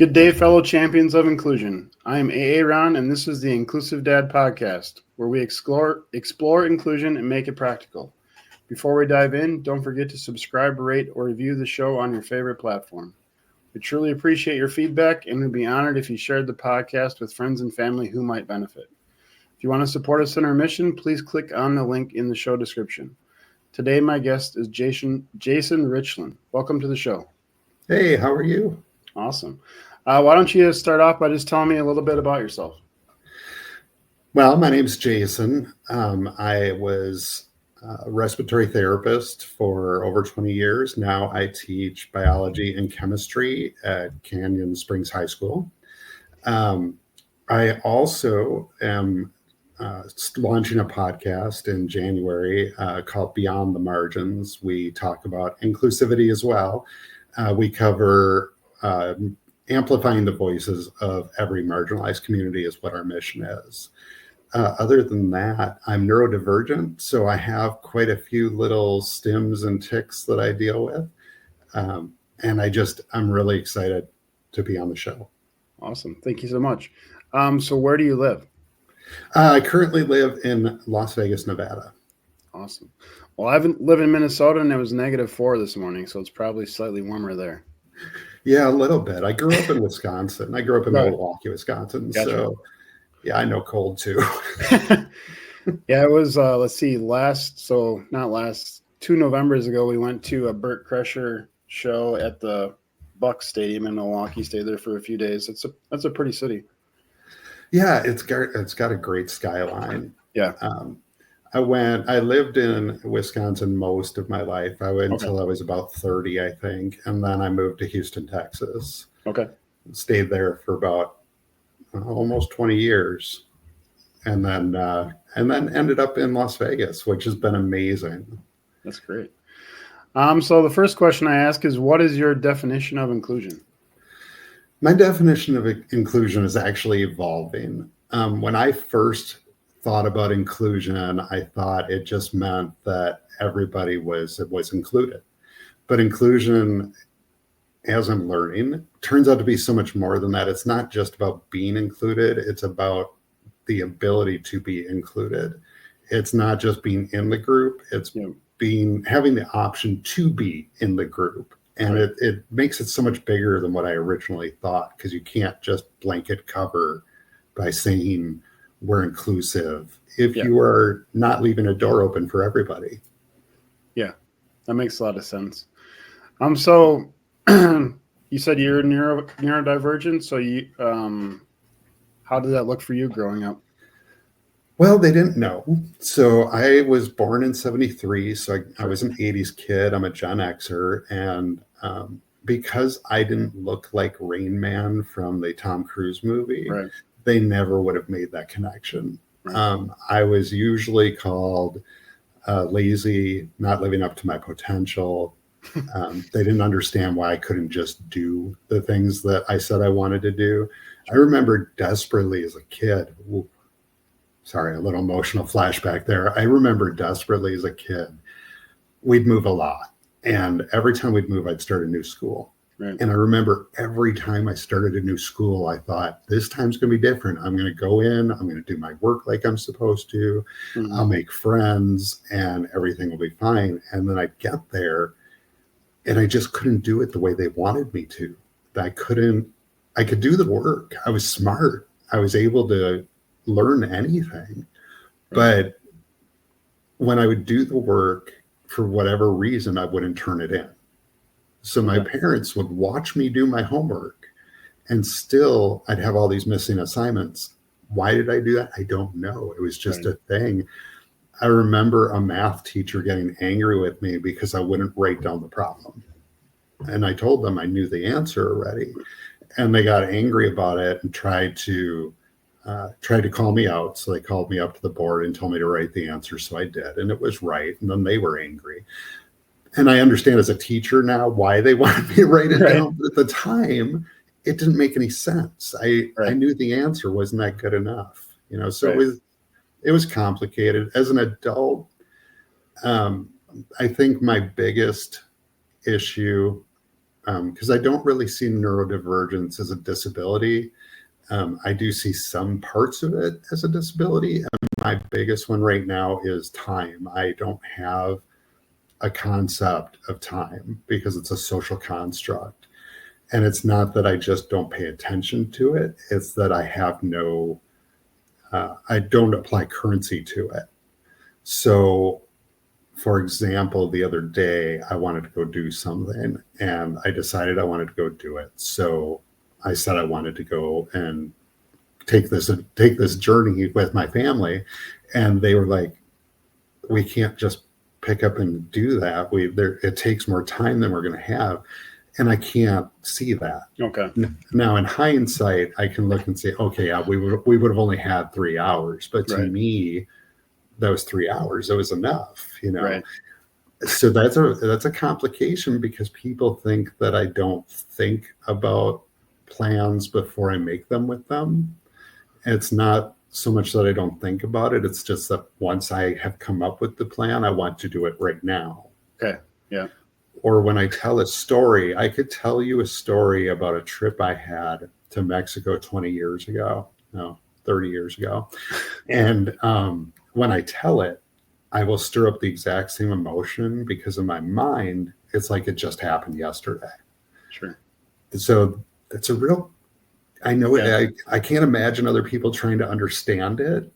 Good day, fellow champions of inclusion. I am AA Ron, and this is the Inclusive Dad Podcast, where we explore inclusion and make it practical. Before we dive in, don't forget to subscribe, rate, or review the show on your favorite platform. We truly appreciate your feedback and would be honored if you shared the podcast with friends and family who might benefit. If you want to support us in our mission, please click on the link in the show description. Today, my guest is Jason Richlin. Welcome to the show. Hey, how are you? Awesome. Why don't you start off by just telling me a little bit about yourself? Well, my name's Jason. I was a respiratory therapist for over 20 years. Now I teach biology and chemistry at Canyon Springs High School. I also am launching a podcast in January called Beyond the Margins. We talk about inclusivity as well. We cover amplifying the voices of every marginalized community is what our mission is. Other than that, I'm neurodivergent, so I have quite a few little stims and tics that I deal with. And I'm really excited to be on the show. Awesome. Thank you so much. So where do you live? I currently live in Las Vegas, Nevada. Awesome. Well, I live in Minnesota, and it was -4 this morning, so it's probably slightly warmer there. Yeah, a little bit. I grew up in Wisconsin. I grew up in Milwaukee, Wisconsin. Gotcha. So, yeah, I know cold too. Yeah, it was, 2 Novembers ago, we went to a Burt Kreischer show at the Bucks Stadium in Milwaukee, stayed there for a few days. That's a pretty city. Yeah, it's got a great skyline. Yeah. I lived in Wisconsin most of my life. I went until I was about 30, I think. And then I moved to Houston, Texas. Okay. Stayed there for about almost 20 years. And then ended up in Las Vegas, which has been amazing. That's great. So the first question I ask is, what is your definition of inclusion? My definition of inclusion is actually evolving. When I first thought about inclusion, I thought it just meant that everybody was included. But inclusion, as I'm learning, turns out to be so much more than that. It's not just about being included. It's about the ability to be included. It's not just being in the group. It's having the option to be in the group. And it makes it so much bigger than what I originally thought, because you can't just blanket cover by saying we're inclusive if you are not leaving a door open for everybody. Yeah, that makes a lot of sense. So you said you're neurodivergent. So how did that look for you growing up? Well, they didn't know. So I was born in 73. So I was an 80s kid. I'm a Gen Xer. And because I didn't look like Rain Man from the Tom Cruise movie, they never would have made that connection. Right. I was usually called lazy, not living up to my potential. They didn't understand why I couldn't just do the things that I said I wanted to do. I remember desperately as a kid. Sorry, a little emotional flashback there. I remember desperately as a kid, we'd move a lot. And every time we'd move, I'd start a new school. Right. And I remember every time I started a new school, I thought, this time's going to be different. I'm going to go in, I'm going to do my work like I'm supposed to. Mm-hmm. I'll make friends and everything will be fine. And then I'd get there and I just couldn't do it the way they wanted me to. I could do the work. I was smart. I was able to learn anything. But when I would do the work, for whatever reason, I wouldn't turn it in. So my parents would watch me do my homework and still I'd have all these missing assignments. Why did I do that? I don't know. It was just a thing. I remember a math teacher getting angry with me because I wouldn't write down the problem. And I told them I knew the answer already. And they got angry about it and tried to call me out. So they called me up to the board and told me to write the answer. So I did. And it was right. And then they were angry. And I understand as a teacher now why they wanted me to write it down. But at the time, it didn't make any sense. I knew the answer wasn't that good enough. So it was complicated. As an adult, I think my biggest issue because I don't really see neurodivergence as a disability. I do see some parts of it as a disability. And my biggest one right now is time. I don't have a concept of time because it's a social construct. And it's not that I just don't pay attention to it. It's that I have I don't apply currency to it. So, for example, the other day I wanted to go do something and I decided I wanted to go do it. So I said I wanted to go and take this journey with my family. And they were like, we can't just pick up and do that. It takes more time than we're going to have. And I can't see that. Okay. Now, in hindsight, I can look and say, okay, yeah, we would have only had 3 hours. But to me, that was 3 hours. It was enough, Right. So that's a complication because people think that I don't think about plans before I make them with them. It's not so much that I don't think about it. It's just that once I have come up with the plan, I want to do it right now. Okay. Yeah. Or when I tell a story, I could tell you a story about a trip I had to Mexico 20 years ago, no, 30 years ago. And when I tell it, I will stir up the exact same emotion because in my mind, it's like it just happened yesterday. Sure. So it's a real, I know I can't imagine other people trying to understand it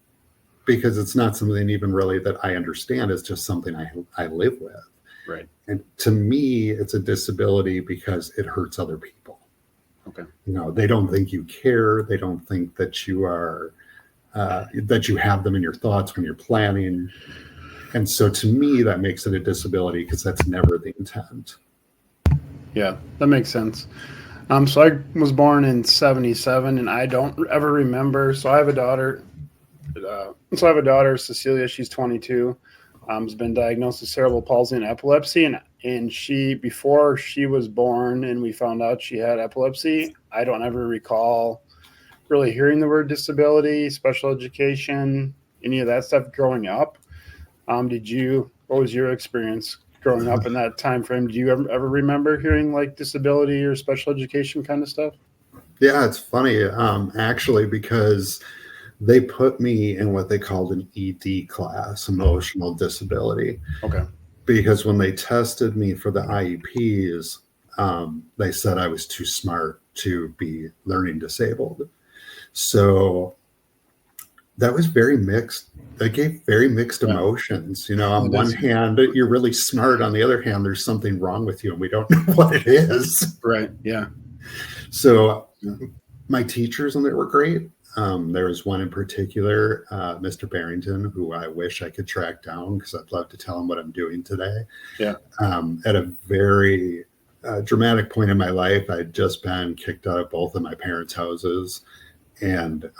because it's not something even really that I understand. It's just something I live with. Right. And to me, it's a disability because it hurts other people. Okay. They don't think you care. They don't think that you are, that you have them in your thoughts when you're planning. And so to me, that makes it a disability because that's never the intent. Yeah, that makes sense. So I was born in 1977 and I don't ever remember. So I have a daughter. Cecilia, she's 22. Has been diagnosed with cerebral palsy and epilepsy. And she, before she was born and we found out she had epilepsy, I don't ever recall really hearing the word disability, special education, any of that stuff growing up. What was your experience growing up in that time frame? Do you ever remember hearing like disability or special education kind of stuff? Yeah, it's funny, actually, because they put me in what they called an ED class, emotional disability. Okay. Because when they tested me for the IEPs, they said I was too smart to be learning disabled. So that was very mixed. That gave very mixed emotions. On one hand, you're really smart. On the other hand, there's something wrong with you and we don't know what it is. Right. Yeah. So my teachers in there were great. There was one in particular, Mr. Barrington, who I wish I could track down because I'd love to tell him what I'm doing today. Yeah. At a very dramatic point in my life, I'd just been kicked out of both of my parents' houses. And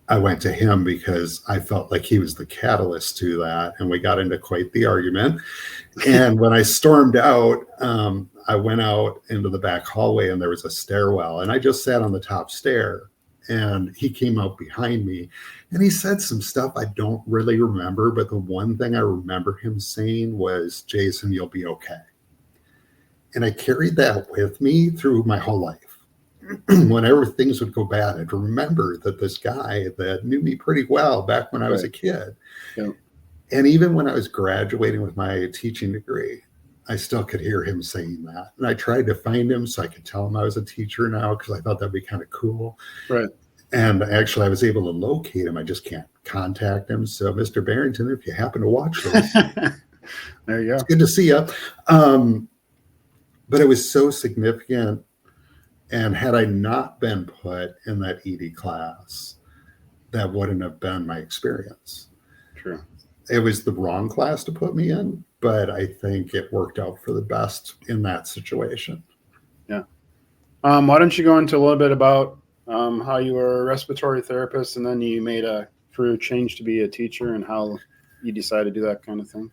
I went to him because I felt like he was the catalyst to that. And we got into quite the argument. And when I stormed out, I went out into the back hallway and there was a stairwell and I just sat on the top stair and he came out behind me and he said some stuff I don't really remember. But the one thing I remember him saying was, Jason, you'll be okay. And I carried that with me through my whole life. Whenever things would go bad, I'd remember that this guy that knew me pretty well back when I was a kid. Yeah. And even when I was graduating with my teaching degree, I still could hear him saying that. And I tried to find him so I could tell him I was a teacher now because I thought that'd be kind of cool. Right. And actually, I was able to locate him. I just can't contact him. So, Mr. Barrington, if you happen to watch this, there you go. It's good to see you. But it was so significant. And had I not been put in that ED class, that wouldn't have been my experience. True. It was the wrong class to put me in, but I think it worked out for the best in that situation. Yeah. Why don't you go into a little bit about how you were a respiratory therapist and then you made a career change to be a teacher and how you decided to do that kind of thing?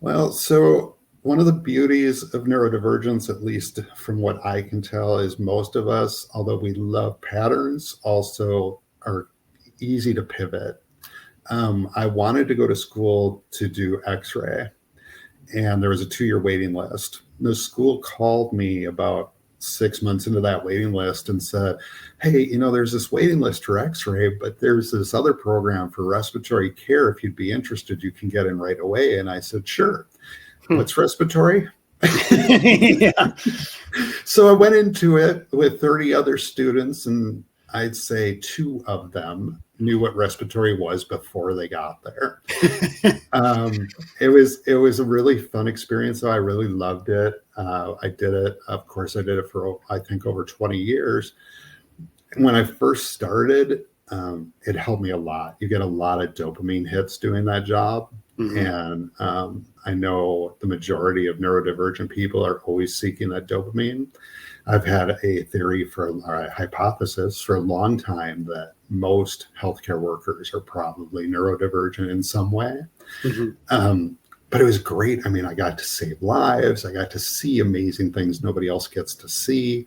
Well, so one of the beauties of neurodivergence, at least from what I can tell, is most of us, although we love patterns, also are easy to pivot. I wanted to go to school to do X-ray, and there was a 2-year waiting list. the school called me about 6 months into that waiting list and said, hey, there's this waiting list for x-ray, but there's this other program for respiratory care. If you'd be interested, you can get in right away. And I said, sure. What's respiratory? Yeah. So I went into it with 30 other students, and I'd say 2 of them knew what respiratory was before they got there. It was a really fun experience, though. I really loved it. I did it. Of course, I did it for, I think, over 20 years. When I first started, it helped me a lot. You get a lot of dopamine hits doing that job. Mm-hmm. And I know the majority of neurodivergent people are always seeking that dopamine. I've had a theory or a hypothesis for a long time that most healthcare workers are probably neurodivergent in some way. Mm-hmm. But it was great. I mean, I got to save lives. I got to see amazing things nobody else gets to see.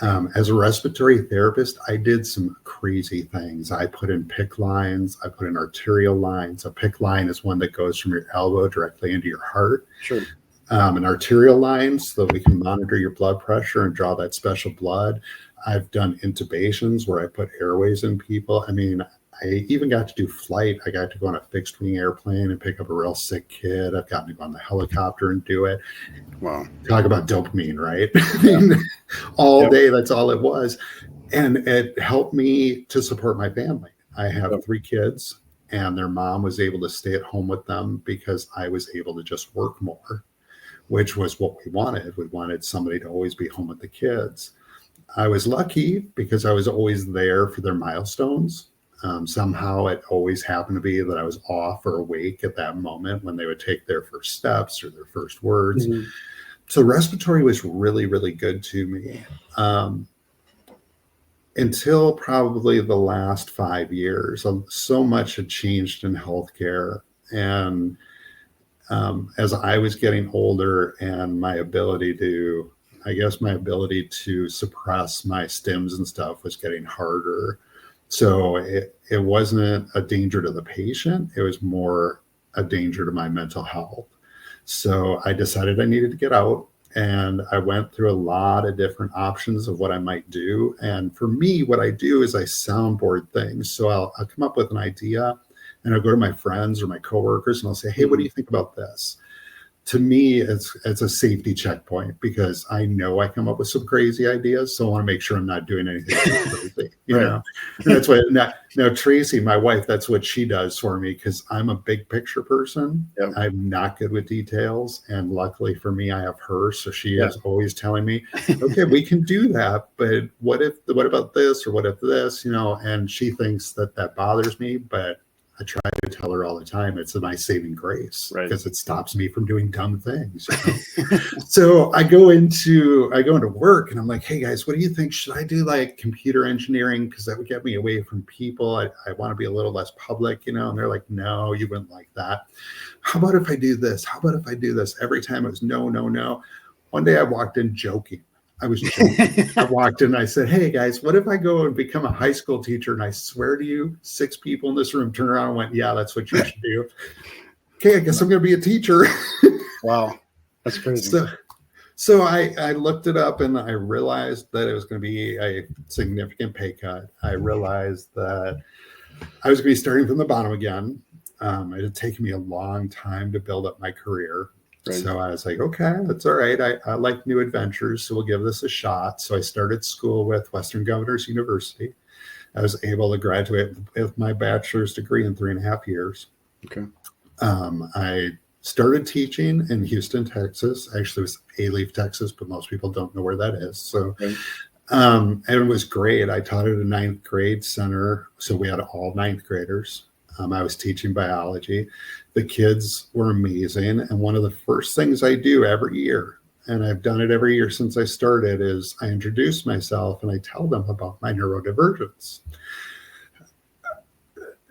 As a respiratory therapist, I did some crazy things. I put in PICC lines. I put in arterial lines. A PICC line is one that goes from your elbow directly into your heart. Sure. An arterial line so that we can monitor your blood pressure and draw that special blood. I've done intubations where I put airways in people. I mean, I even got to do flight. I got to go on a fixed wing airplane and pick up a real sick kid. I've gotten to go on the helicopter and do it. Wow. Talk about dopamine, right? All day, that's all it was. And it helped me to support my family. I have 3 kids, and their mom was able to stay at home with them because I was able to just work more, which was what we wanted. We wanted somebody to always be home with the kids. I was lucky because I was always there for their milestones. Somehow it always happened to be that I was off or awake at that moment when they would take their first steps or their first words. Mm-hmm. So respiratory was really, really good to me until probably the last 5 years. So much had changed in healthcare. And as I was getting older and my ability to suppress my stims and stuff was getting harder. So it wasn't a danger to the patient. It was more a danger to my mental health. So I decided I needed to get out, and I went through a lot of different options of what I might do. And for me, what I do is I soundboard things. So I'll come up with an idea, and I'll go to my friends or my coworkers and I'll say, hey, what do you think about this? To me, it's a safety checkpoint because I know I come up with some crazy ideas. So I want to make sure I'm not doing anything crazy, you know? And that's what now Tracy, my wife, that's what she does for me because I'm a big picture person. Yep. I'm not good with details. And luckily for me, I have her. So she is always telling me, okay, we can do that. But what about this or what if this, and she thinks that bothers me, but I try to tell her all the time it's a nice saving grace because it stops me from doing dumb things. So I go into work and I'm like, hey guys, what do you think? Should I do like computer engineering? Because that would get me away from people. I want to be a little less public, And they're like, no, you wouldn't like that. How about if I do this? How about if I do this? Every time it was no, no, no. One day I walked in joking. I was joking. I walked in and I said, hey guys, what if I go and become a high school teacher? And I swear to you, 6 people in this room turned around and went, yeah, that's what you should do. Okay, I guess I'm going to be a teacher. Wow. That's crazy. So I looked it up and I realized that it was going to be a significant pay cut. I realized that I was going to be starting from the bottom again. It had taken me a long time to build up my career. Right. So I was like, okay, that's all right. I like new adventures, so we'll give this a shot. So I started school with Western Governors University. I was able to graduate with my bachelor's degree in 3.5 years. Okay. I started teaching in Houston, Texas. Actually, it was Alief, Texas, but most people don't know where that is. So, and it was great. I taught at a 9th grade center, so we had all 9th graders. I was teaching biology. The kids were amazing. And one of the first things I do every year, and I've done it every year since I started, is I introduce myself and I tell them about my neurodivergence.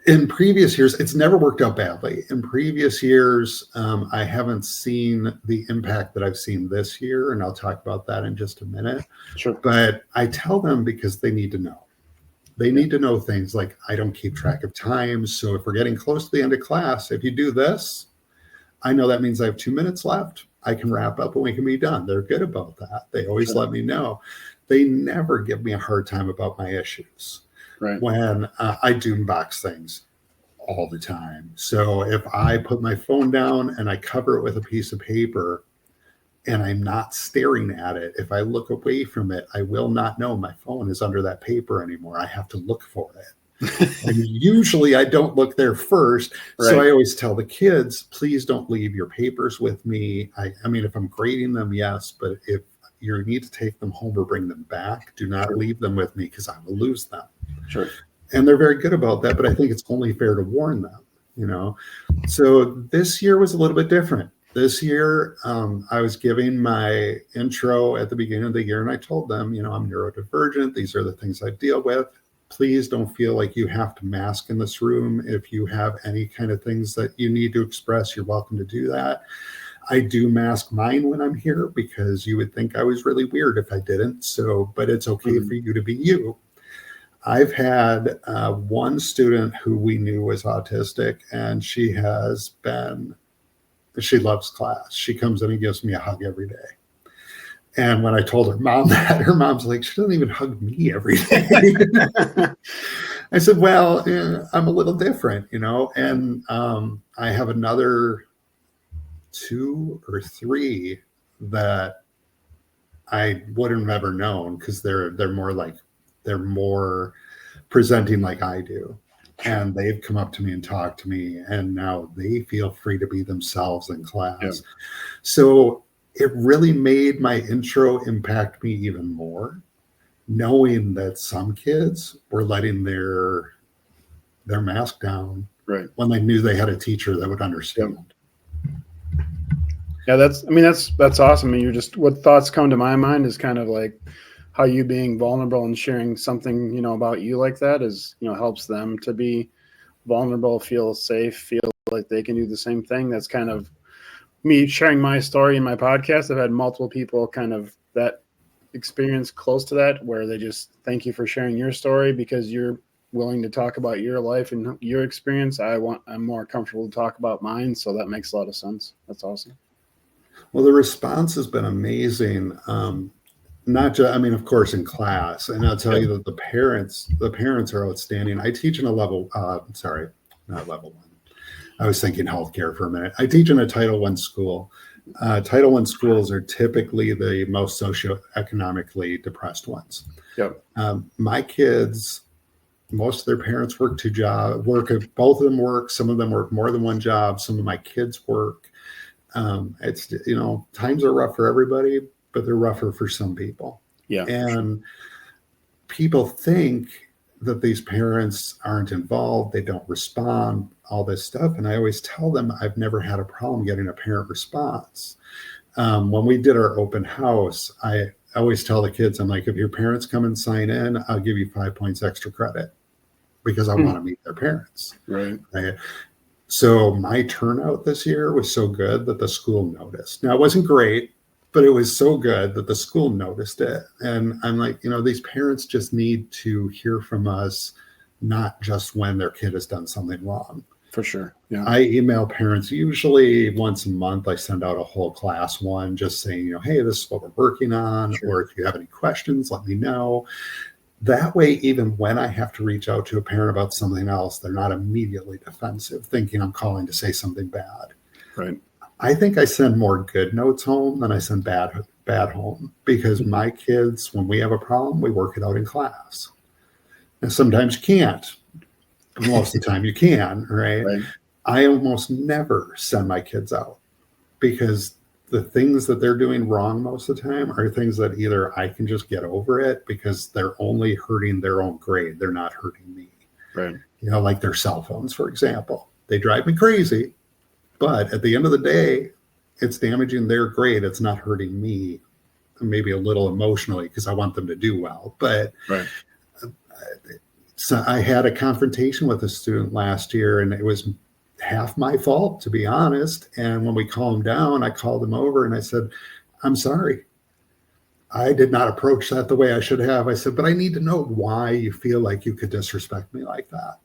In previous years, it's never worked out badly. In previous years, I haven't seen the impact that I've seen this year, and I'll talk about that in just a minute. Sure. But I tell them because they need to know. They need to know things like I don't keep track of time. So if we're getting close to the end of class, if you do this, I know that means I have 2 minutes left. I can wrap up and we can be done. They're good about that. They always Sure. let me know. They never give me a hard time about my issues. Right. When I doombox things all the time. So if I put my phone down and I cover it with a piece of paper and I'm not staring at it, if I look away from it, I will not know my phone is under that paper anymore. I have to look for it. And usually I don't look there first. Right. So I always tell the kids, please don't leave your papers with me. I mean, if I'm grading them, yes, but if you need to take them home or bring them back, do not Sure. leave them with me because I will lose them. Sure. And they're very good about that, but I think it's only fair to warn them, you know? So this year was a little bit different. This year, I was giving my intro at the beginning of the year, and I told them, you know, I'm neurodivergent. These are the things I deal with. Please don't feel like you have to mask in this room. If you have any kind of things that you need to express, you're welcome to do that. I do mask mine when I'm here because you would think I was really weird if I didn't. So, but it's okay for you to be you. I've had one student who we knew was autistic, and she loves class. She comes in and gives me a hug every day. And when I told her mom that, her mom's like, she doesn't even hug me every day. I said, well, I'm a little different, you know, and I have another 2 or 3 that I wouldn't have ever known because they're more presenting like I do. And they've come up to me and talked to me, and now they feel free to be themselves in class. Yeah. So it really made my intro impact me even more, knowing that some kids were letting their mask down when they knew they had a teacher that would understand. Yeah, that's awesome. And what thoughts come to my mind is kind of like how you being vulnerable and sharing something, you know, about you like that is, you know, helps them to be vulnerable, feel safe, feel like they can do the same thing. That's kind of me sharing my story in my podcast. I've had multiple people kind of that experience close to that, where they just thank you for sharing your story because you're willing to talk about your life and your experience. I'm more comfortable to talk about mine. So that makes a lot of sense. That's awesome. Well, the response has been amazing. Not just, I mean, of course, in class, and I'll tell you that the parents are outstanding. I teach in a level, not level 1. I was thinking healthcare for a minute. I teach in a Title I school. Title I schools are typically the most socioeconomically depressed ones. Yep. My kids, most of their parents work 2 jobs. Both of them work. Some of them work more than 1 job. Some of my kids work. It's, you know, times are rough for everybody, but they're rougher for some people. Yeah. And people think that these parents aren't involved, they don't respond, all this stuff. And I always tell them I've never had a problem getting a parent response. When we did our open house, I always tell the kids, I'm like, if your parents come and sign in, I'll give you 5 points extra credit because I want to meet their parents. Right. So my turnout this year was so good that the school noticed. Now, it wasn't great, but it was so good that the school noticed it. And I'm like, you know, these parents just need to hear from us, not just when their kid has done something wrong. For sure. Yeah. I email parents usually once a month. I send out a whole class one just saying, you know, hey, this is what we're working on. Sure. Or if you have any questions, let me know. That way, even when I have to reach out to a parent about something else, they're not immediately defensive, thinking I'm calling to say something bad. Right. I think I send more good notes home than I send bad home because my kids, when we have a problem, we work it out in class. And sometimes you can't. But most of the time you can, right? I almost never send my kids out because the things that they're doing wrong most of the time are things that either I can just get over it because they're only hurting their own grade. They're not hurting me. Right. You know, like their cell phones, for example. They drive me crazy. But at the end of the day, it's damaging their grade. It's not hurting me, maybe a little emotionally because I want them to do well. But so I had a confrontation with a student last year, and it was half my fault, to be honest. And when we calmed down, I called him over and I said, I'm sorry. I did not approach that the way I should have. I said, but I need to know why you feel like you could disrespect me like that.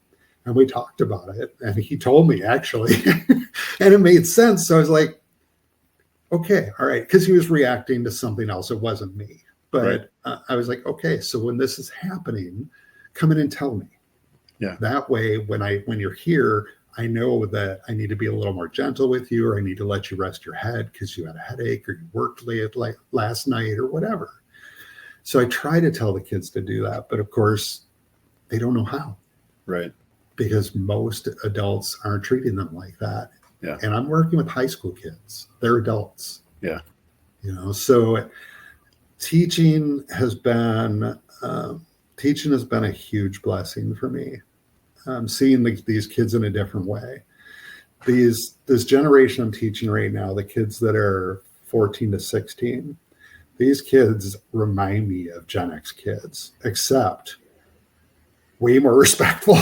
And we talked about it. And he told me, actually, and it made sense. So I was like, okay, all right. Because he was reacting to something else. It wasn't me. But I was like, okay, so when this is happening, come in and tell me. Yeah. That way, when you're here, I know that I need to be a little more gentle with you, or I need to let you rest your head because you had a headache or you worked late like last night or whatever. So I try to tell the kids to do that. But of course, they don't know how. Right. Because most adults aren't treating them like that. Yeah. And I'm working with high school kids. They're adults. Yeah. So teaching has been a huge blessing for me. Seeing these kids in a different way. This generation I'm teaching right now, the kids that are 14 to 16, these kids remind me of Gen X kids, except way more respectful.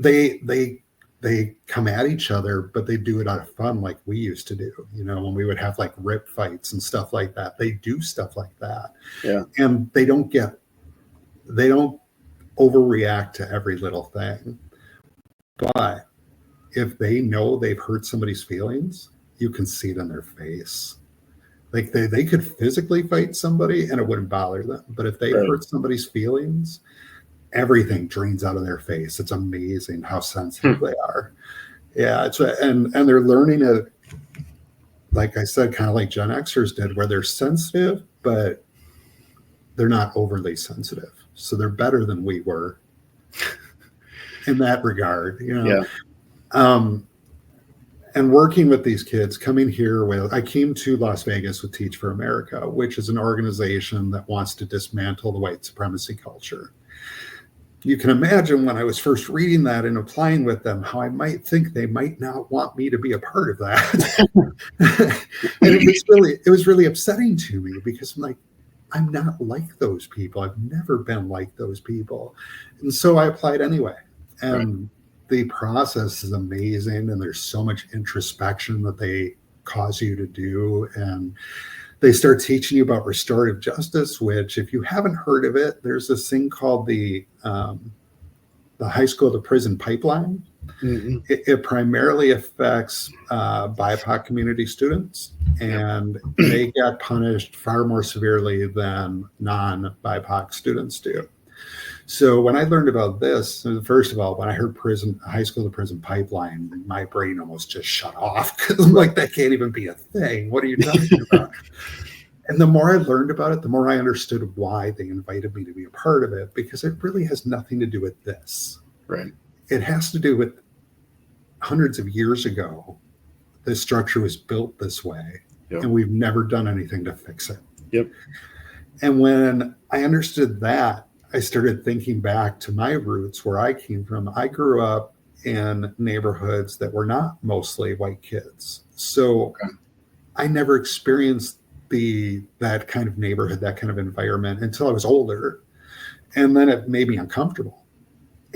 They come at each other, but they do it out of fun like we used to do. When we would have like rip fights and stuff like that. They do stuff like that. Yeah. And they don't overreact to every little thing. But if they know they've hurt somebody's feelings, you can see it in their face. Like they could physically fight somebody and it wouldn't bother them. But if they hurt somebody's feelings, everything drains out of their face. It's amazing how sensitive they are. Yeah, and they're learning it, like I said, kind of like Gen Xers did, where they're sensitive, but they're not overly sensitive. So they're better than we were in that regard. Yeah. And working with these kids, I came to Las Vegas with Teach for America, which is an organization that wants to dismantle the white supremacy culture. You can imagine when I was first reading that and applying with them, how I might think they might not want me to be a part of that. And it was really upsetting to me because I'm like, I'm not like those people. I've never been like those people. And so I applied anyway. And the process is amazing. And there's so much introspection that they cause you to do. And they start teaching you about restorative justice, which if you haven't heard of it, there's this thing called the high school to prison pipeline. Mm-hmm. It primarily affects BIPOC community students, and they get punished far more severely than non-BIPOC students do. So when I learned about this, first of all, when I heard high school to prison pipeline, my brain almost just shut off because I'm like, that can't even be a thing. What are you talking about? And the more I learned about it, the more I understood why they invited me to be a part of it, because it really has nothing to do with this. Right. It has to do with hundreds of years ago, this structure was built this way, and we've never done anything to fix it. Yep. And when I understood that, I started thinking back to my roots, where I came from. I grew up in neighborhoods that were not mostly white kids. So I never experienced that kind of neighborhood, that kind of environment until I was older. And then it made me uncomfortable.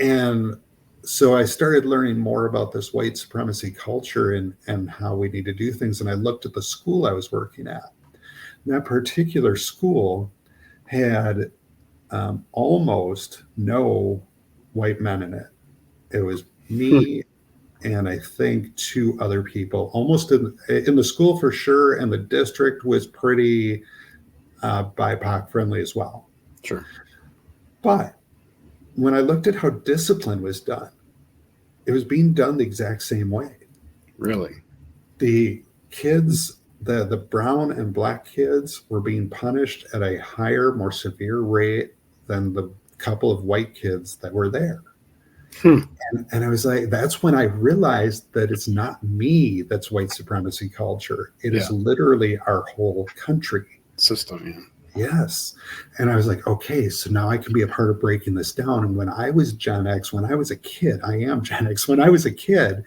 And so I started learning more about this white supremacy culture and how we need to do things. And I looked at the school I was working at. And that particular school had almost no white men in it. It was me and I think two other people, almost in the school for sure, and the district was pretty BIPOC friendly as well. Sure. But when I looked at how discipline was done, it was being done the exact same way. Really? The kids, the brown and black kids were being punished at a higher, more severe rate than the couple of white kids that were there. And I was like, that's when I realized that it's not me that's white supremacy culture. It is literally our whole country. System, Yes. And I was like, okay, so now I can be a part of breaking this down. And when I was Gen X, when I was a kid, I am Gen X. When I was a kid,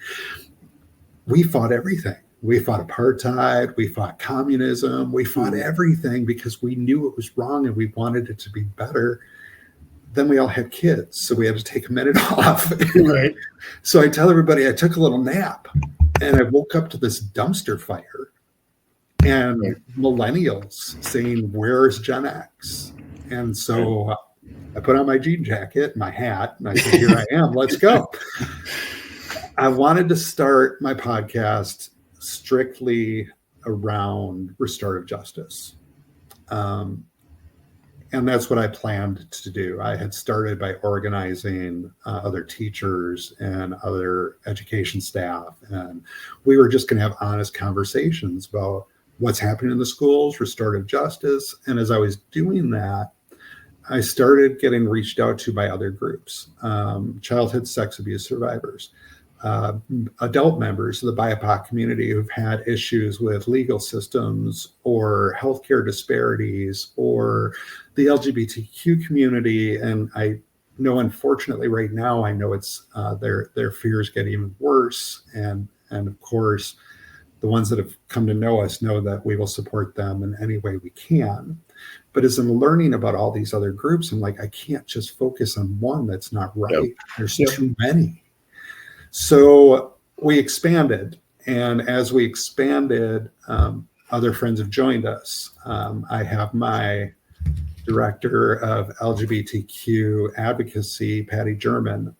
we fought everything. We fought apartheid. We fought communism. We fought everything because we knew it was wrong and we wanted it to be better. Then we all had kids, so we had to take a minute off. Right. So I tell everybody I took a little nap and I woke up to this dumpster fire and millennials saying, "Where's Gen X?" And so I put on my jean jacket, my hat, and I said, "Here I am, let's go." I wanted to start my podcast strictly around restorative justice. And that's what I planned to do. I had started by organizing other teachers and other education staff, and we were just going to have honest conversations about what's happening in the schools, restorative justice. And as I was doing that, I started getting reached out to by other groups, childhood sex abuse survivors, adult members of the BIPOC community who've had issues with legal systems or healthcare disparities, or the LGBTQ community. And I know, unfortunately, right now, I know it's their fears get even worse. And of course, the ones that have come to know us know that we will support them in any way we can. But as I'm learning about all these other groups, I'm like, I can't just focus on one that's not right. Yep. There's too many. So we expanded. And as we expanded, other friends have joined us. I have my director of LGBTQ advocacy, Patty German,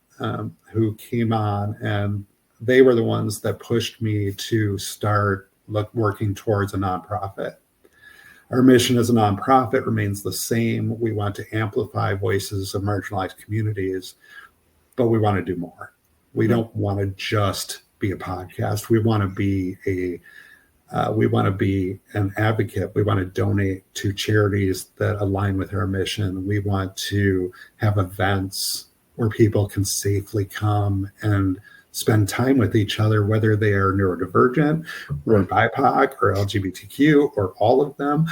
who came on, and they were the ones that pushed me to start working towards a nonprofit. Our mission as a nonprofit remains the same. We want to amplify voices of marginalized communities, but we want to do more. We don't want to just be a podcast. We want to be an advocate. We want to donate to charities that align with our mission. We want to have events where people can safely come and spend time with each other, whether they are neurodivergent or BIPOC or LGBTQ or all of them.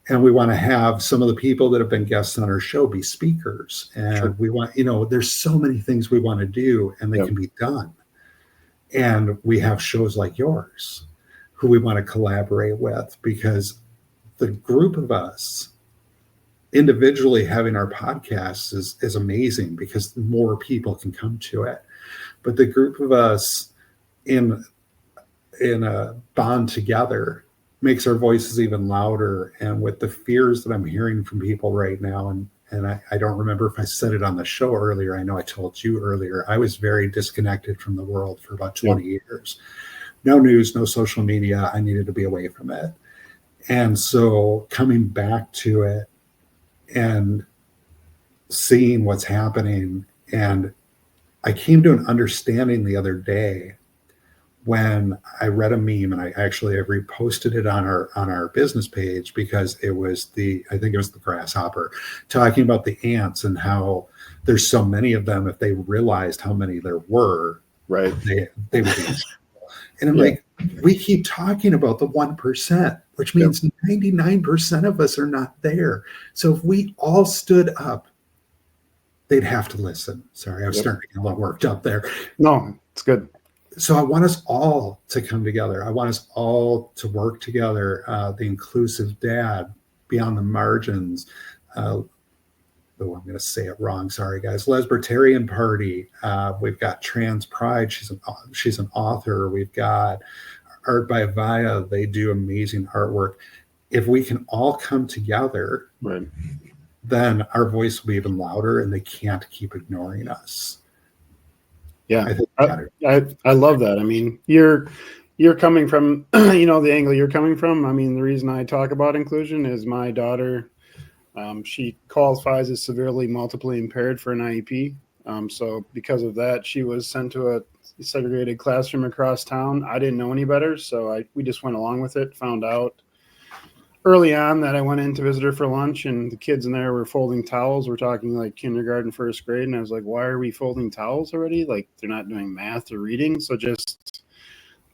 And we want to have some of the people that have been guests on our show be speakers. And we want, there's so many things we want to do, and they can be done. And we have shows like yours who we want to collaborate with, because the group of us individually having our podcasts is amazing because more people can come to it. But the group of us in a bond together makes our voices even louder. And with the fears that I'm hearing from people right now, and I don't remember if I said it on the show earlier, I know I told you earlier, I was very disconnected from the world for about 20 years. No news, no social media. I needed to be away from it. And so coming back to it and seeing what's happening, and I came to an understanding the other day when I read a meme, and I reposted it on our business page, because it was I think it was the grasshopper talking about the ants and how there's so many of them. If they realized how many there were, right, they would be. And I'm like, we keep talking about the 1%, which means 99% of us are not there. So if we all stood up, they'd have to listen. Sorry, I was starting to get a little worked up there. No, it's good. So I want us all to come together. I want us all to work together. The inclusive dad, beyond the margins. I'm going to say it wrong. Sorry, guys. Lesbertarian Party. We've got Trans Pride. She's an author. We've got Art by Via. They do amazing artwork. If we can all come together, then our voice will be even louder, and they can't keep ignoring us. Yeah, I love that. I mean, you're coming from, the angle you're coming from. I mean, the reason I talk about inclusion is my daughter, she qualifies as severely multiply impaired for an IEP. So because of that, she was sent to a segregated classroom across town. I didn't know any better, so we just went along with it. Found out early on that I went in to visit her for lunch, and the kids in there were folding towels. We're talking like kindergarten, first grade. And I was like, why are we folding towels already? Like, they're not doing math or reading. So just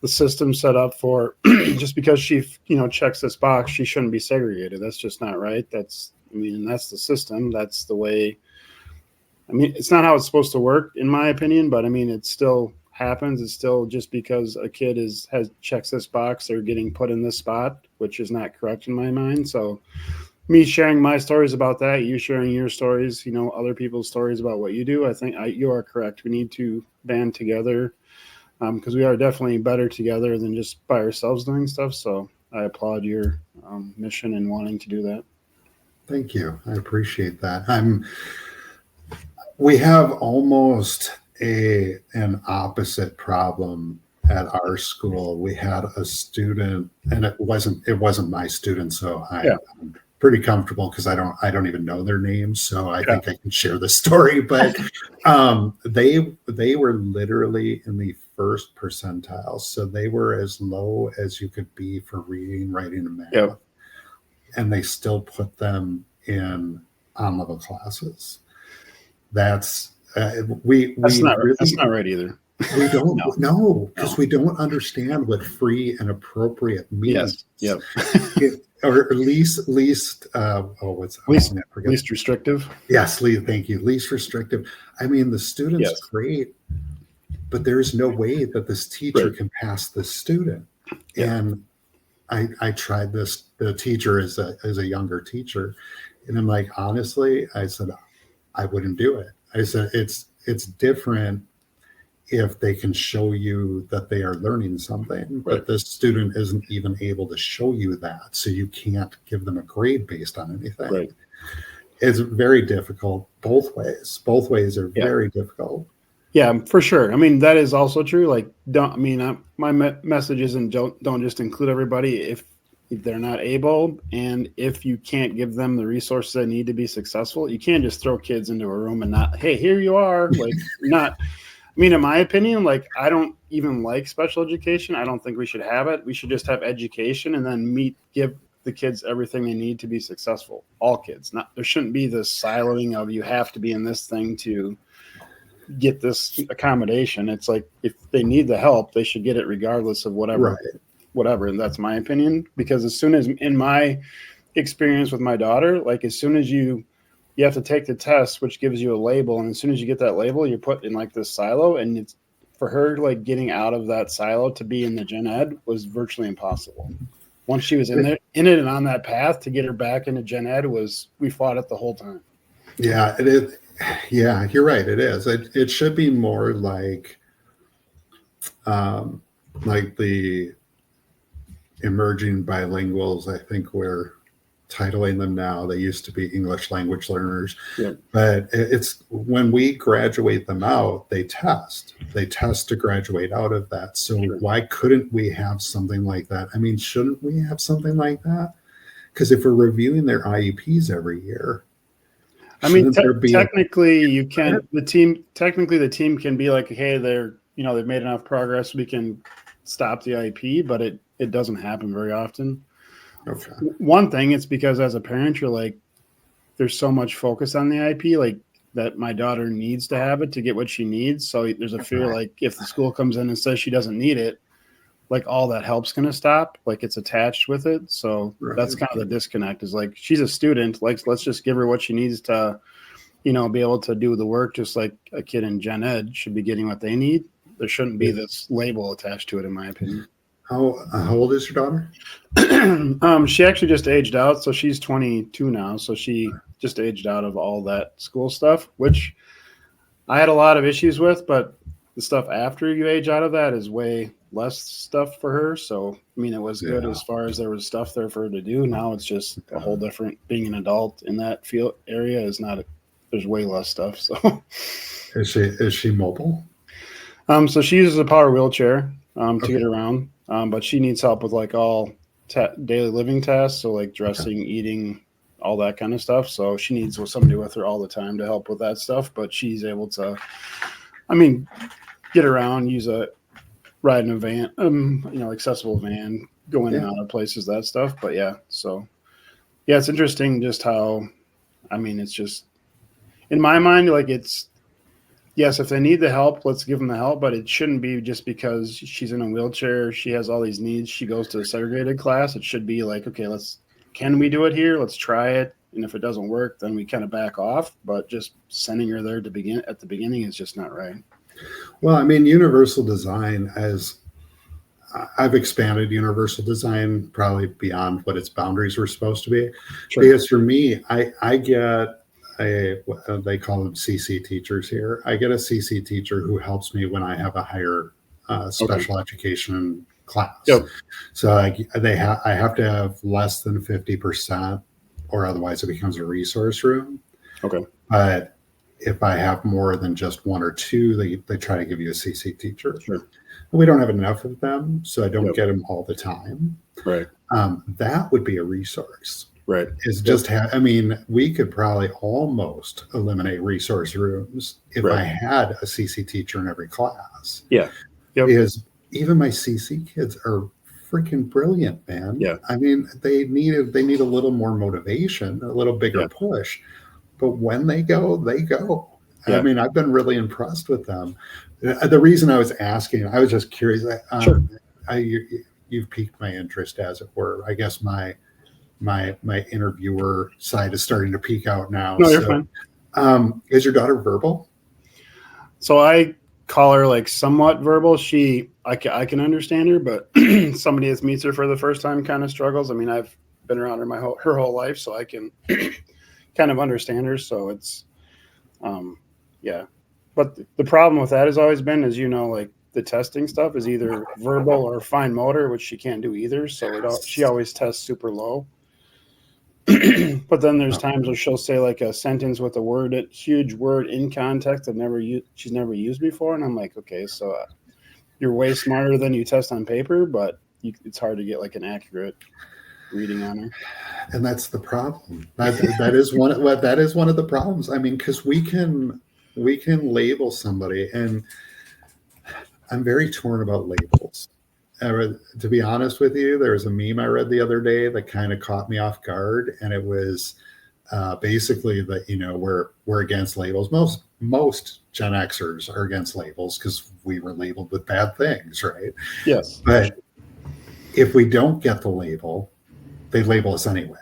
the system set up for just because she, checks this box, she shouldn't be segregated. That's just not right. That's the system. That's the way. It's not how it's supposed to work, in my opinion, but it still happens. It's still just because a kid checks this box, they're getting put in this spot, which is not correct in my mind. So me sharing my stories about that, you sharing your stories, other people's stories about what you do, I think you are correct. We need to band together, because we are definitely better together than just by ourselves doing stuff. So I applaud your mission in wanting to do that. Thank you. I appreciate that. We have almost an opposite problem at our school. We had a student, and it wasn't my student, so I'm pretty comfortable because I don't even know their names, so I think I can share the story. But they were literally in the first percentile, so they were as low as you could be for reading, writing, and math, and they still put them in on-level classes. That's that's not right either. We don't know because we don't understand what free and appropriate means. Yes. Or least restrictive. Yes, thank you. Least restrictive. I mean, the student's great, but there's no way that this teacher can pass this student. And I tried this. The teacher is a younger teacher, and I'm like, honestly, I said, I wouldn't do it. I said, it's different if they can show you that they are learning something, but the student isn't even able to show you that, so you can't give them a grade based on anything. Right. It's very difficult both ways. Both ways are very difficult. Yeah, for sure. I mean, that is also true. Like, my message isn't don't just include everybody if they're not able, and if you can't give them the resources they need to be successful. You can't just throw kids into a room and not, hey, here you are. Like, not. I mean, in my opinion, like, I don't even like special education. I don't think we should have it. We should just have education and then give the kids everything they need to be successful. All kids. There shouldn't be this siloing of you have to be in this thing to get this accommodation. It's like, if they need the help, they should get it regardless of whatever. And that's my opinion. Because as soon as, in my experience with my daughter, like, as soon as you have to take the test, which gives you a label, and as soon as you get that label, you're put in like this silo, and it's for her, like, getting out of that silo to be in the gen ed was virtually impossible. Once she was in it and on that path, to get her back into gen ed we fought it the whole time. Yeah, it is. Yeah, you're right. It is. It should be more like the emerging bilinguals. I think we're titling them now. They used to be English language learners, but it's when we graduate them out, they test to graduate out of that. So why couldn't we have something like that? I mean, shouldn't we have something like that? Because if we're reviewing their IEPs every year, I mean, technically you can, the team can be like, hey, they've made enough progress, we can stop the IEP, but it doesn't happen very often. Okay. One thing, it's because as a parent, you're like, there's so much focus on the IP, like, that my daughter needs to have it to get what she needs. So there's a fear, like, if the school comes in and says she doesn't need it, like, all that help's going to stop. Like, it's attached with it. So that's kind of the disconnect, is like, she's a student. Like, let's just give her what she needs to, be able to do the work, just like a kid in gen ed should be getting what they need. There shouldn't be this label attached to it, in my opinion. How old is your daughter? She actually just aged out, so she's 22 now. So she just aged out of all that school stuff, which I had a lot of issues with. But the stuff after you age out of that is way less stuff for her. So I mean, it was good as far as there was stuff there for her to do. Now it's just a whole different. Being an adult in that field area is not. There's way less stuff. So is she mobile? So she uses a power wheelchair to get around. But she needs help with like all daily living tasks. So like dressing, eating, all that kind of stuff. So she needs somebody with her all the time to help with that stuff. But she's able to, get around, ride in a van, accessible van, go in and out of places, that stuff. But it's interesting just how, it's just, in my mind, like, it's, yes, if they need the help, let's give them the help, but it shouldn't be just because she's in a wheelchair, she has all these needs, she goes to a segregated class. It should be like, okay, can we do it here? Let's try it. And if it doesn't work, then we kind of back off. But just sending her there at the beginning is just not right. Well, universal design, I've expanded universal design probably beyond what its boundaries were supposed to be. Sure. Because for me, I get they call them CC teachers here. I get a CC teacher who helps me when I have a higher special education class. Yep. So I have to have less than 50%, or otherwise it becomes a resource room. Okay. But if I have more than just one or two, they try to give you a CC teacher. Sure. We don't have enough of them, so I don't Yep. get them all the time. Right. That would be a resource. Right. Is just we could probably almost eliminate resource rooms if I had a CC teacher in every class. Yeah. Yep. Because even my CC kids are freaking brilliant, man. Yeah. I mean, they need a little more motivation, a little bigger push. But when they go, they go. Yeah. I mean, I've been really impressed with them. The reason I was asking, I was just curious. Sure. You've piqued my interest, as it were. I guess my interviewer side is starting to peek out now. No, you're fine. Is your daughter verbal? So I call her like somewhat verbal. I can understand her, but somebody that meets her for the first time kind of struggles. I mean, I've been around her her whole life, so I can kind of understand her. So it's, yeah. But the problem with that has always been, as you know, like the testing stuff is either verbal or fine motor, which she can't do either. So she always tests super low. But then there's times where she'll say like a sentence with a huge word in context that she's never used before, and I'm like, okay, so you're way smarter than you test on paper, but it's hard to get like an accurate reading on her. And that's the problem. That is one of the problems. I mean, because we can label somebody, and I'm very torn about labels. To be honest with you, there was a meme I read the other day that kind of caught me off guard, and it was basically that we're against labels. Most Gen Xers are against labels because we were labeled with bad things, right? Yes. But if we don't get the label, they label us anyway,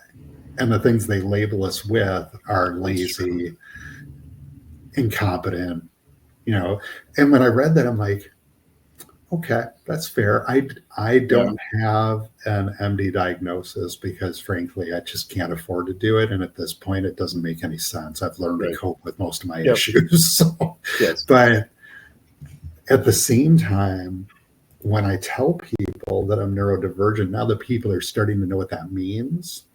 and the things they label us with are lazy, incompetent, And when I read that, I'm like, okay, that's fair. I don't have an MD diagnosis because, frankly, I just can't afford to do it. And at this point, it doesn't make any sense. I've learned to cope with most of my issues. So, but at the same time, when I tell people that I'm neurodivergent, now that people are starting to know what that means,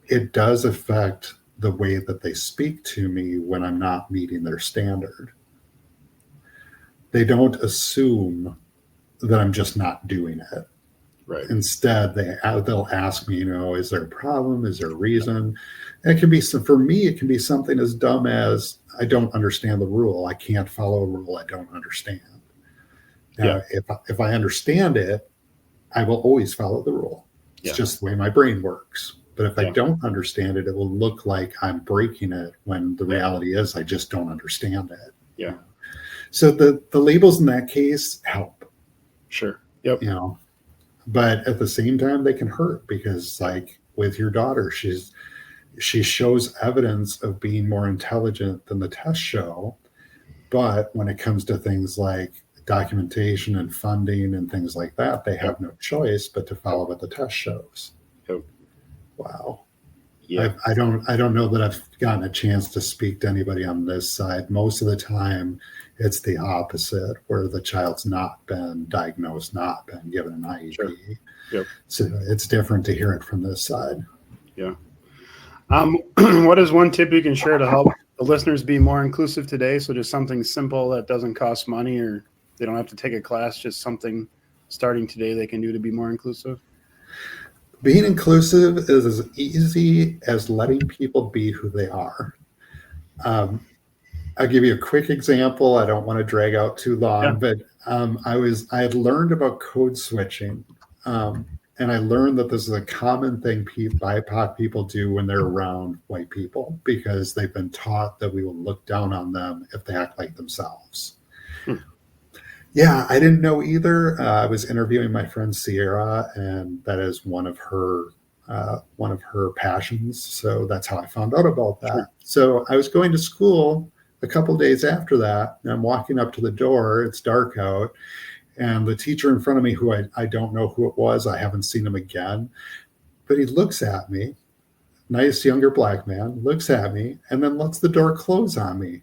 it does affect the way that they speak to me when I'm not meeting their standard. They don't assume that I'm just not doing it. Right. Instead, they'll ask me, is there a problem? Is there a reason? And it can be, for me, it can be something as dumb as I don't understand the rule. I can't follow a rule I don't understand. Now, if I understand it, I will always follow the rule. It's just the way my brain works. But if I don't understand it, it will look like I'm breaking it when the reality is I just don't understand it. Yeah. So the labels in that case help. Sure. Yep. But at the same time, they can hurt because, like with your daughter, she shows evidence of being more intelligent than the tests show. But when it comes to things like documentation and funding and things like that, they have no choice but to follow what the test shows. Yep. Wow. Yeah. I don't know that I've gotten a chance to speak to anybody on this side. Most of the time, it's the opposite, where the child's not been diagnosed, not been given an IEP. Sure. Yep. So it's different to hear it from this side. Yeah. What is one tip you can share to help the listeners be more inclusive today? So just something simple that doesn't cost money, or they don't have to take a class, just something starting today they can do to be more inclusive. Being inclusive is as easy as letting people be who they are. I'll give you a quick example. I don't want to drag out too long, but I had learned about code switching, and I learned that this is a common thing BIPOC people do when they're around white people because they've been taught that we will look down on them if they act like themselves. Yeah, I didn't know either. I was interviewing my friend Sierra, and that is one of her passions. So that's how I found out about that. Sure. So I was going to school a couple days after that, and I'm walking up to the door. It's dark out, and the teacher in front of me, who I don't know who it was, I haven't seen him again, but he looks at me, nice younger black man, looks at me, and then lets the door close on me.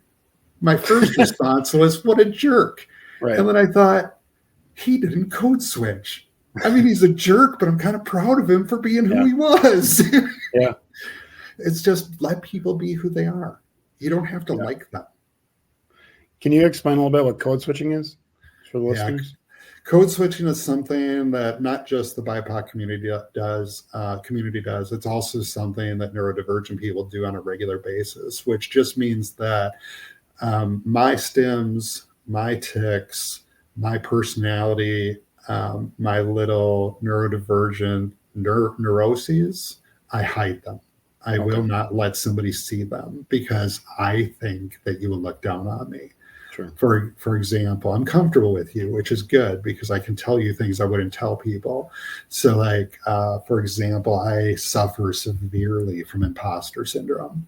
My first response was, "What a jerk." Right. And then I thought, he didn't code switch. I mean, he's a jerk, but I'm kind of proud of him for being who he was. Yeah. It's just let people be who they are. You don't have to Yeah. like them. Can you explain a little bit what code switching is for the listeners? Code switching is something that not just the BIPOC community does. It's also something that neurodivergent people do on a regular basis, which just means that my stims, my tics, my personality, my little neurodivergent neuroses, I hide them. I will not let somebody see them because I think that you will look down on me. Sure. For example, I'm comfortable with you, which is good because I can tell you things I wouldn't tell people. So like, for example, I suffer severely from imposter syndrome.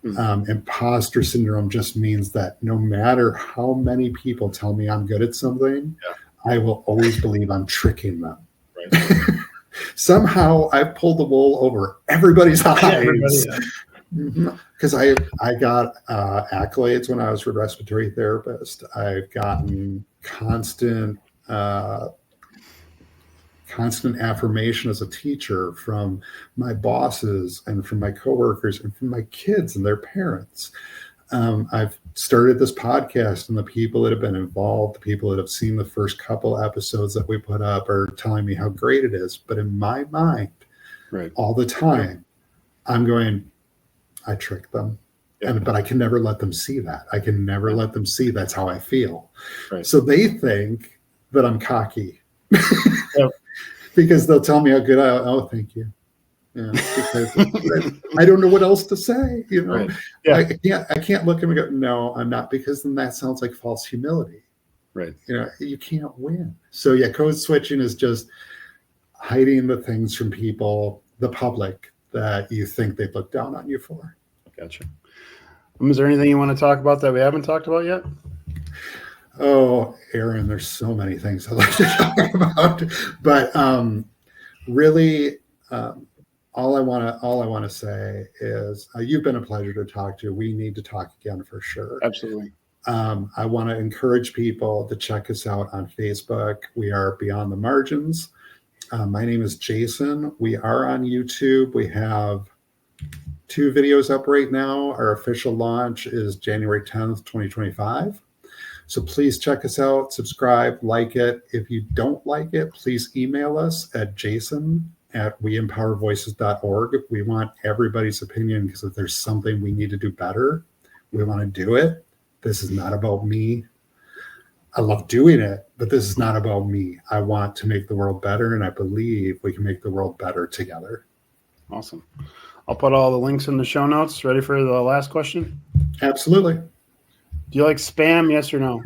Imposter syndrome just means that no matter how many people tell me I'm good at something, I will always believe I'm tricking them. Right. Somehow I've pulled the wool over everybody's eyes. Because I got accolades when I was a respiratory therapist. I've gotten constant affirmation as a teacher from my bosses and from my coworkers and from my kids and their parents. I've started this podcast, and the people that have been involved, the people that have seen the first couple episodes that we put up are telling me how great it is. But in my mind, all the time, I'm going, I trick them. But I can never let them see that. I can never let them see that's how I feel. Right. So they think that I'm cocky because they'll tell me how good oh, thank you. Yeah, because I don't know what else to say. Right. I can't look at them and go, no, I'm not, because then that sounds like false humility. Right. You can't win. So code switching is just hiding the things from people, the public, that you think they've looked down on you for. Gotcha. Is there anything you want to talk about that we haven't talked about yet? Oh, Aaron, there's so many things I'd like to talk about, but really, all I want to say is you've been a pleasure to talk to. We need to talk again for sure. Absolutely. I want to encourage people to check us out on Facebook. We are Beyond the Margins. My name is Jason. We are on YouTube. We have 2 videos up right now. Our official launch is January 10th, 2025. So please check us out, subscribe, like it. If you don't like it, please email us at jason@weempowervoices.org. We want everybody's opinion, because if there's something we need to do better, we want to do it. This is not about me. I love doing it, but this is not about me. I want to make the world better, and I believe we can make the world better together. Awesome. I'll put all the links in the show notes. Ready for the last question? Absolutely. Do you like spam, yes or no?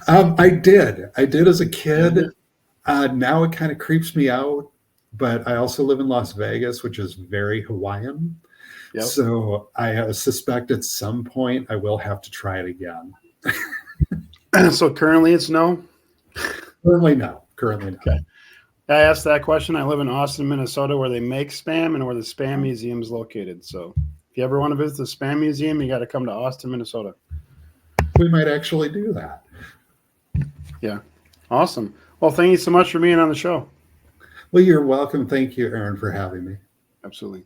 I did as a kid. Now it kind of creeps me out, but I also live in Las Vegas, which is very Hawaiian. Yep. So I suspect at some point I will have to try it again. So currently it's no? Currently no. Okay. I asked that question. I live in Austin, Minnesota, where they make spam and where the spam museum is located. So if you ever want to visit the spam museum, you got to come to Austin, Minnesota. We might actually do that. Yeah. Awesome. Well, thank you so much for being on the show. Well, you're welcome. Thank you, Aaron, for having me. Absolutely.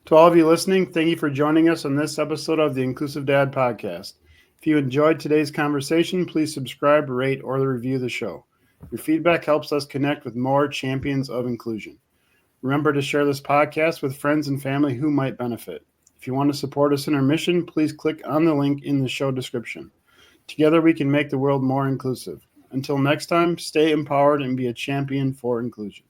To all of you listening, thank you for joining us on this episode of the Inclusive Dad Podcast. If you enjoyed today's conversation, please subscribe, rate, or review the show. Your feedback helps us connect with more champions of inclusion. Remember to share this podcast with friends and family who might benefit. If you want to support us in our mission, please click on the link in the show description. Together, we can make the world more inclusive. Until next time, stay empowered and be a champion for inclusion.